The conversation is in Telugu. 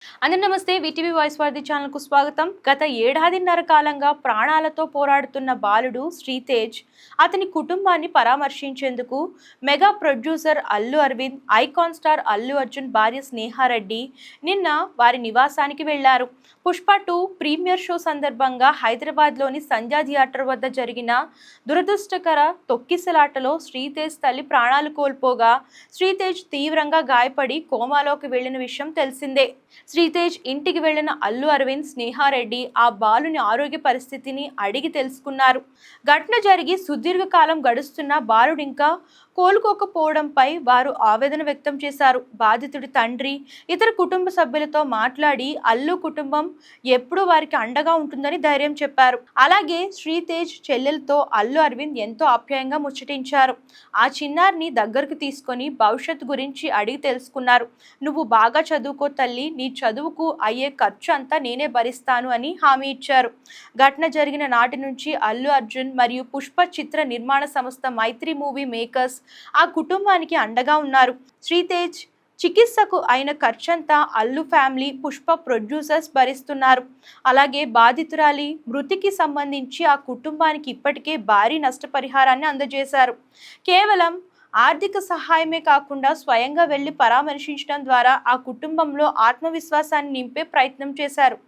అందరి నమస్తే. వీటీవీ వాయిస్ వార్ది ఛానల్కు స్వాగతం. గత ఏడాదిన్నర కాలంగా ప్రాణాలతో పోరాడుతున్న బాలుడు శ్రీతేజ్ అతని కుటుంబాన్ని పరామర్శించేందుకు mega producer Allu Aravind, icon star Allu Arjun భార్య స్నేహారెడ్డి నిన్న వారి నివాసానికి వెళ్లారు. పుష్ప 2 ప్రీమియర్ షో సందర్భంగా హైదరాబాద్లోని సంధ్యా థియేటర్ వద్ద జరిగిన దురదృష్టకర తొక్కిసలాటలో శ్రీతేజ్ తల్లి ప్రాణాలు కోల్పోగా శ్రీతేజ్ తీవ్రంగా గాయపడి కోమాలోకి వెళ్లిన విషయం తెలిసిందే. శ్రీతేజ్ ఇంటికి వెళ్లిన అల్లు అరవింద్, స్నేహారెడ్డి ఆ బాలుని ఆరోగ్య పరిస్థితిని అడిగి తెలుసుకున్నారు. ఘటన జరిగి సుదీర్ఘకాలం గడుస్తున్న బాలుడు ఇంకా కోలుకోకపోవడంపై వారు ఆవేదన వ్యక్తం చేశారు. బాధితుడి తండ్రి, ఇతర కుటుంబ సభ్యులతో మాట్లాడి అల్లు కుటుంబం ఎప్పుడూ వారికి అండగా ఉంటుందని ధైర్యం చెప్పారు. అలాగే శ్రీతేజ్ చెల్లెలతో అల్లు అరవింద్ ఎంతో ఆప్యాయంగా ముచ్చటించారు. ఆ చిన్నారిని దగ్గరకు తీసుకొని భవిష్యత్తు గురించి అడిగి తెలుసుకున్నారు. నువ్వు బాగా చదువుకో తల్లి, నీ చదువుకు అయ్యే ఖర్చు అంతా నేనే భరిస్తాను అని హామీ ఇచ్చారు. ఘటన జరిగిన నాటి నుంచి అల్లు అర్జున్ మరియు పుష్ప చిత్ర నిర్మాణ సంస్థ మైత్రి మూవీ మేకర్స్ ఆ కుటుంబానికి అండగా ఉన్నారు. శ్రీతేజ్ చికిత్సకు అయిన ఖర్చంతా అల్లు ఫ్యామిలీ, పుష్ప ప్రొడ్యూసర్స్ భరిస్తున్నారు. అలాగే బాధితురాలి మృతికి సంబంధించి ఆ కుటుంబానికి ఇప్పటికే భారీ నష్టపరిహారాన్ని అందజేశారు. కేవలం ఆర్థిక సహాయమే కాకుండా స్వయంగా వెళ్లి పరామర్శించడం ద్వారా ఆ కుటుంబంలో ఆత్మవిశ్వాసాన్ని నింపే ప్రయత్నం చేశారు.